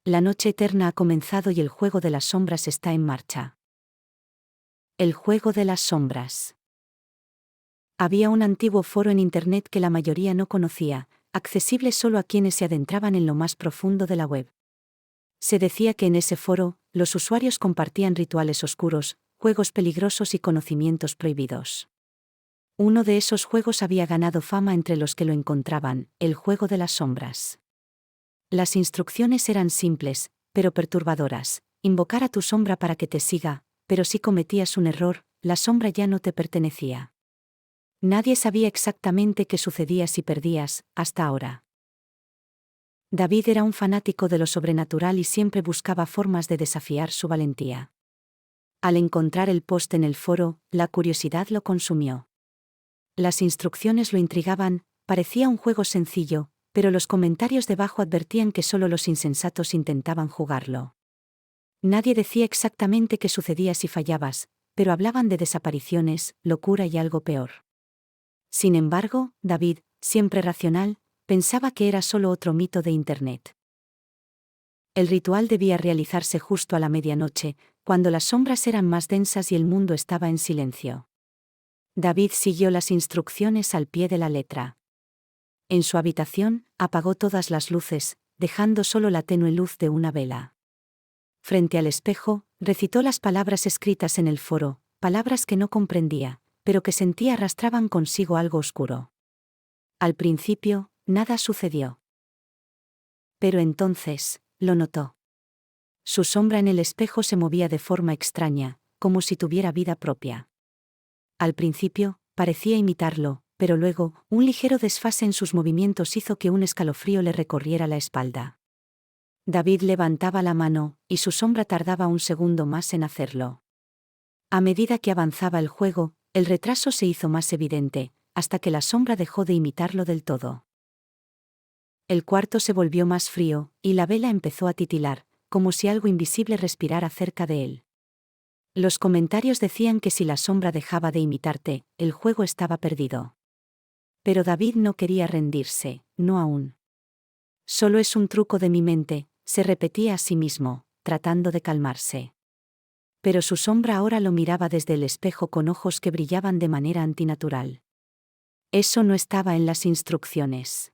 la noche eterna ha comenzado y el juego de las sombras está en marcha. El juego de las sombras. Había un antiguo foro en Internet que la mayoría no conocía, accesible solo a quienes se adentraban en lo más profundo de la web. Se decía que en ese foro, los usuarios compartían rituales oscuros, juegos peligrosos y conocimientos prohibidos. Uno de esos juegos había ganado fama entre los que lo encontraban, el juego de las sombras. Las instrucciones eran simples, pero perturbadoras. Invocar a tu sombra para que te siga, pero si cometías un error, la sombra ya no te pertenecía. Nadie sabía exactamente qué sucedía si perdías, hasta ahora. David era un fanático de lo sobrenatural y siempre buscaba formas de desafiar su valentía. Al encontrar el post en el foro, la curiosidad lo consumió. Las instrucciones lo intrigaban, parecía un juego sencillo, pero los comentarios debajo advertían que solo los insensatos intentaban jugarlo. Nadie decía exactamente qué sucedía si fallabas, pero hablaban de desapariciones, locura y algo peor. Sin embargo, David, siempre racional, pensaba que era solo otro mito de Internet. El ritual debía realizarse justo a la medianoche, cuando las sombras eran más densas y el mundo estaba en silencio. David siguió las instrucciones al pie de la letra. En su habitación, apagó todas las luces, dejando solo la tenue luz de una vela. Frente al espejo, recitó las palabras escritas en el foro, palabras que no comprendía, pero que sentía arrastraban consigo algo oscuro. Al principio, nada sucedió. Pero entonces, lo notó. Su sombra en el espejo se movía de forma extraña, como si tuviera vida propia. Al principio, parecía imitarlo, pero luego, un ligero desfase en sus movimientos hizo que un escalofrío le recorriera la espalda. David levantaba la mano, y su sombra tardaba un segundo más en hacerlo. A medida que avanzaba el juego, el retraso se hizo más evidente, hasta que la sombra dejó de imitarlo del todo. El cuarto se volvió más frío, y la vela empezó a titilar, como si algo invisible respirara cerca de él. Los comentarios decían que si la sombra dejaba de imitarte, el juego estaba perdido. Pero David no quería rendirse, no aún. Solo es un truco de mi mente, se repetía a sí mismo, tratando de calmarse. Pero su sombra ahora lo miraba desde el espejo con ojos que brillaban de manera antinatural. Eso no estaba en las instrucciones.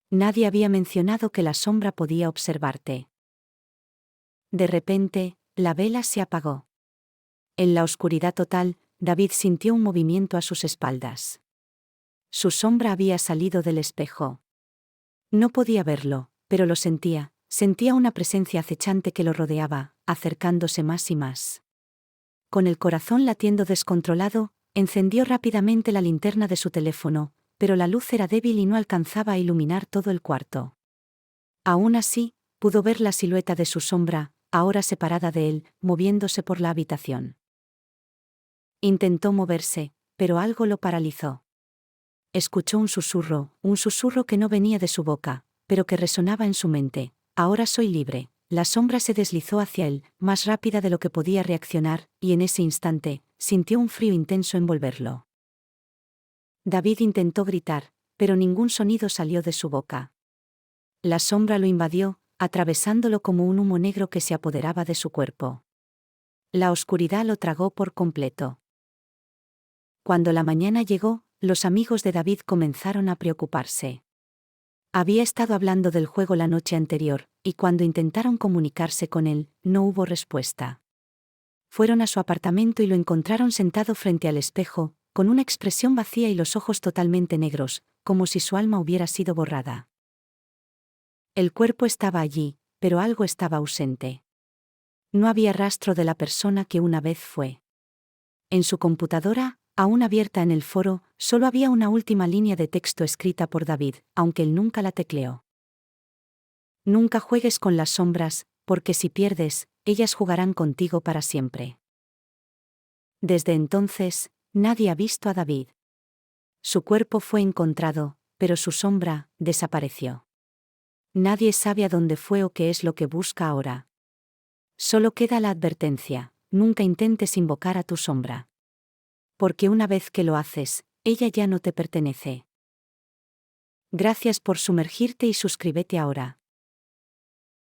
Nadie había mencionado que la sombra podía observarte. De repente, la vela se apagó. En la oscuridad total, David sintió un movimiento a sus espaldas. Su sombra había salido del espejo. No podía verlo, pero lo sentía una presencia acechante que lo rodeaba, acercándose más y más. Con el corazón latiendo descontrolado, encendió rápidamente la linterna de su teléfono, pero la luz era débil y no alcanzaba a iluminar todo el cuarto. Aún así, pudo ver la silueta de su sombra, ahora separada de él, moviéndose por la habitación. Intentó moverse, pero algo lo paralizó. Escuchó un susurro que no venía de su boca, pero que resonaba en su mente. Ahora soy libre. La sombra se deslizó hacia él, más rápida de lo que podía reaccionar, y en ese instante, sintió un frío intenso envolverlo. David intentó gritar, pero ningún sonido salió de su boca. La sombra lo invadió, atravesándolo como un humo negro que se apoderaba de su cuerpo. La oscuridad lo tragó por completo. Cuando la mañana llegó, los amigos de David comenzaron a preocuparse. Había estado hablando del juego la noche anterior, y cuando intentaron comunicarse con él, no hubo respuesta. Fueron a su apartamento y lo encontraron sentado frente al espejo, con una expresión vacía y los ojos totalmente negros, como si su alma hubiera sido borrada. El cuerpo estaba allí, pero algo estaba ausente. No había rastro de la persona que una vez fue. En su computadora, aún abierta en el foro, solo había una última línea de texto escrita por David, aunque él nunca la tecleó. Nunca juegues con las sombras, porque si pierdes, ellas jugarán contigo para siempre. Desde entonces, nadie ha visto a David. Su cuerpo fue encontrado, pero su sombra desapareció. Nadie sabe a dónde fue o qué es lo que busca ahora. Solo queda la advertencia: nunca intentes invocar a tu sombra. Porque una vez que lo haces, ella ya no te pertenece. Gracias por sumergirte y suscríbete ahora.